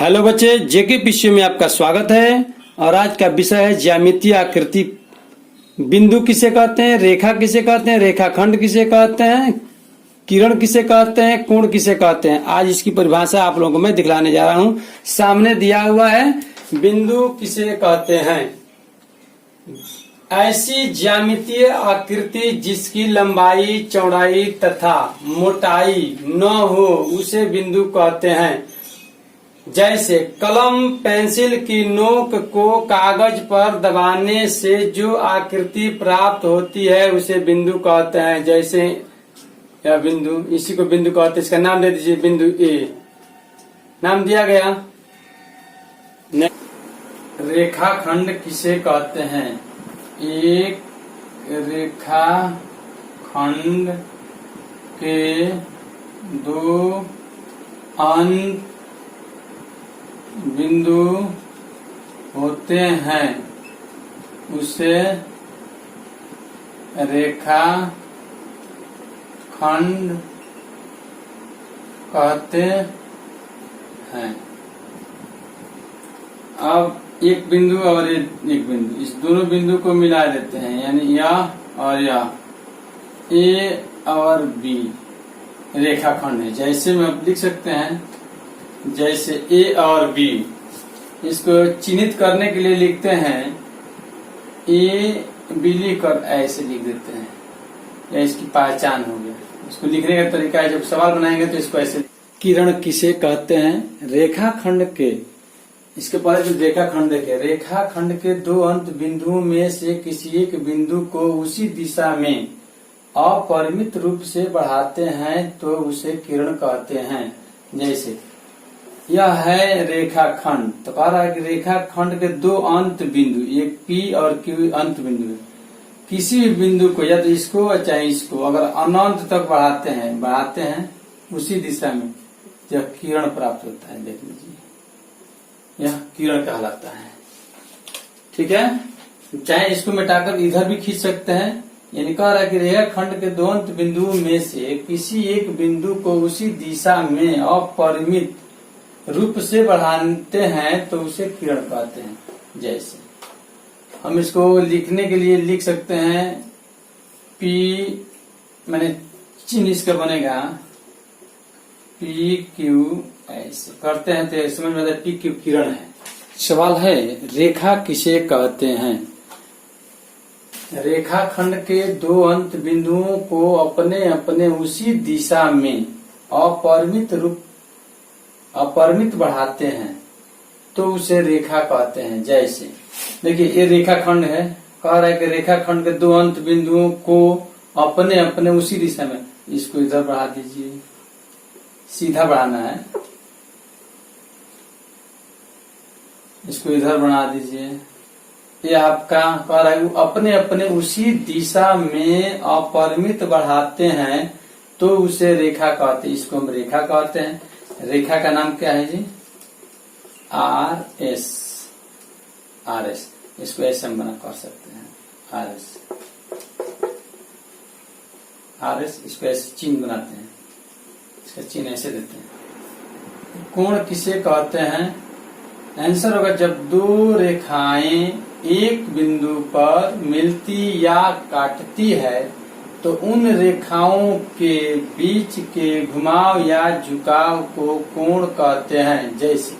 Hello बच्चे, जेके PC में आपका स्वागत है। और आज का विषय है ज्यामितीय आकृति। बिंदु किसे कहते हैं, रेखा किसे कहते हैं, रेखाखंड किसे कहते हैं, किरण किसे कहते हैं, कोण किसे कहते हैं। आज इसकी परिभाषा आप लोगों को मैं दिखलाने जा रहा हूं। सामने दिया हुआ है, बिंदु किसे कहते हैं। ऐसी ज्यामितीय आकृति जिसकी लंबाई, चौड़ाई तथा मोटाई न हो उसे बिंदु कहते हैं। जैसे कलम पेंसिल की नोक को कागज पर दबाने से जो आकृति प्राप्त होती है उसे बिंदु कहते हैं। जैसे यह बिंदु, इसी को बिंदु कहते हैं। इसका नाम दे दीजिए, बिंदु ए नाम दिया गया। रेखाखंड किसे कहते हैं। एक रेखाखंड के दो अंत बिंदु होते हैं उसे रेखाखंड कहते हैं। अब एक बिंदु और एक बिंदु, इस दोनों बिंदु को मिला देते हैं, यानी यह और यह, ए और बी रेखाखंड है। जैसे में आप लिख सकते हैं, जैसे ए और बी, इसको चिन्हित करने के लिए लिखते हैं ए बी लिखकर ऐसे लिख देते हैं, या इसकी पहचान हो गया। इसको लिखने का तरीका है, जब सवाल बनाएंगे तो इसको ऐसे। किरण किसे कहते हैं। रेखाखंड के, इसके पहले जो रेखाखंड देखे, रेखाखंड के दो अंत बिंदुओं में से किसी एक बिंदु को उसी दिशा में अपरिमित रूप से बढ़ाते हैं तो उसे किरण कहते हैं। जैसे यह है रेखाखंड, तो कह रहा है कि रेखाखंड के दो अंत बिंदु, एक पी और क्यू अंत बिंदु है। किसी भी बिंदु को, या तो इसको चाहे इसको, अगर अनंत तक बढ़ाते हैं उसी दिशा में, यह किरण प्राप्त होता है। देख लीजिए, यह किरण कहलाता है। ठीक है, चाहे इसको मिटाकर इधर भी खींच सकते हैं। यानी कह रहा है कि रेखाखंड के दो अंत बिंदुओं में से किसी एक बिंदु को उसी दिशा में अपरिमित रूप से बढ़ाते हैं तो उसे किरण कहते हैं। जैसे हम इसको लिखने के लिए लिख सकते हैं, पी, मैंने चिन्ह इसका बनेगा पी क्यू, ऐसे करते हैं तो समझ में आता है पी क्यू किरण है। सवाल है, रेखा किसे कहते हैं। रेखाखंड के दो अंत बिंदुओं को अपने अपने उसी दिशा में अपरिमित बढ़ाते हैं तो उसे रेखा कहते हैं। जैसे देखिए, ये रेखाखंड है, कह रहा है कि रेखाखंड के दो अंत बिंदुओं को अपने अपने उसी दिशा में, इसको इधर बढ़ा दीजिए, सीधा बढ़ाना है, इसको इधर बना दीजिए। ये आपका कह रहा है अपने अपने उसी दिशा में अपरिमित बढ़ाते हैं तो उसे रेखा कहते हैं। इसको हम रेखा कहते हैं। रेखा का नाम क्या है जी, आर एस। इसको ऐसे हम बना कर सकते हैं, आर एस। इसको ऐसे चिन्ह बनाते हैं, इसका चिन्ह ऐसे देते हैं। कोण किसे कहते हैं। आंसर होगा, जब दो रेखाएं एक बिंदु पर मिलती या काटती है तो उन रेखाओं के बीच के घुमाव या झुकाव को कोण कहते हैं। जैसे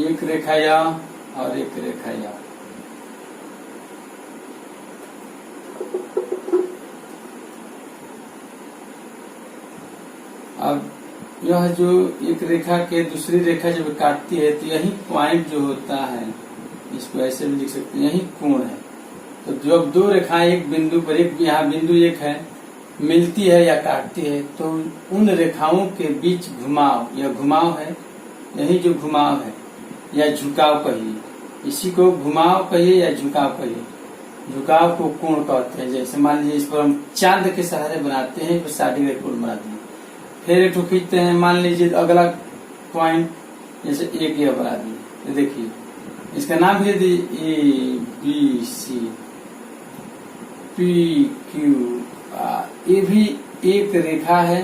एक रेखा या और एक रेखा या, अब यह जो एक रेखा के दूसरी रेखा जब काटती है तो यही पॉइंट जो होता है, इसको ऐसे भी लिख सकते हैं, यही कोण है। तो जब दो रेखाएं एक बिंदु पर, एक यहाँ बिंदु एक है, मिलती है या काटती है तो उन रेखाओं के बीच घुमाव है, यही जो घुमाव है या झुकाव कहिए, इसी को घुमाव कहिए या झुकाव कहिए, झुकाव को कोण कहते हैं। जैसे मान लीजिए, इस पर हम चांद के सहारे बनाते हैं, साड़ी का कोण बनाते हैं, फिर एक ठो खींचते हैं, मान लीजिए अगला पॉइंट, जैसे एक यह बना दिए। देखिए, इसका नाम भी A B C P Q R, ये भी एक रेखा है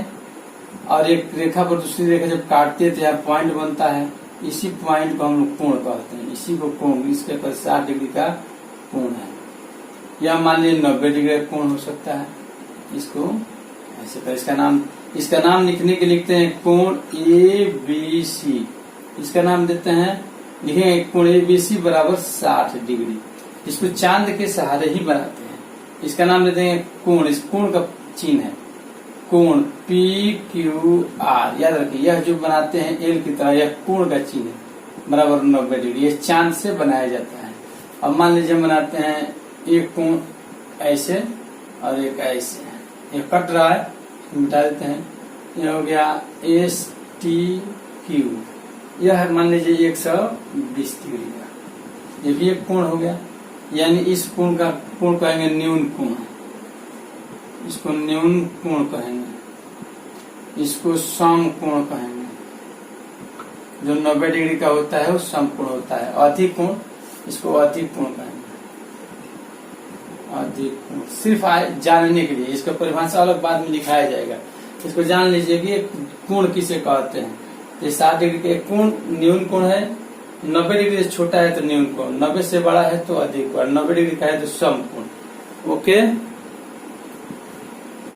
और एक रेखा पर दूसरी रेखा जब काटते हैं तो यहाँ पॉइंट बनता है, इसी पॉइंट को हम लोग कोण कहते हैं, इसी को कोण, इसके पर 60 डिग्री का कोण है। या मान लीजिए 90 डिग्री का कोण हो सकता है, इसको ऐसे कर, इसका नाम लिखने के लिखते हैं कोण ABC। इसका नाम देते हैं, लिखेंगे कोण ABC बराबर 60 डिग्री। इसको चांद के सहारे ही बनाते हैं। इसका नाम देते हैं कोण, इस कोण का चिन्ह है कोण PQR। याद रखिए, यह जो बनाते हैं एल की तरह, यह कोण का चिन्ह है बराबर 90 डिग्री। यह चांद से बनाया जाता है। अब मान लीजिए हम बनाते हैं एक कोण ऐसे और एक ऐसे, यह कट रहा है, मिटा देते हैं। यह हो गया STQ, यह मान लीजिए 120 डिग्री का, ये भी एक कोण हो गया। यानी इस कोण का कोण कहेंगे न्यून कोण, इसको न्यून कोण कहेंगे, इसको सम कोण कहेंगे। जो 90 डिग्री का होता है वो सम कोण होता है। अधिक कोण, इसको अधिक कोण कहेंगे, अधिक कोण। सिर्फ जानने के लिए, इसका परिभाषा अलग बाद में दिखाया जाएगा। इसको जान लीजिए कि कोण किसे कहते हैं। ये 60 डिग्री का कोण न्यून कोण है, 90 डिग्री से छोटा है तो न्यून कोण, 90 से बड़ा है तो अधिक कोण, 90 डिग्री का है तो सम कोण। ओके।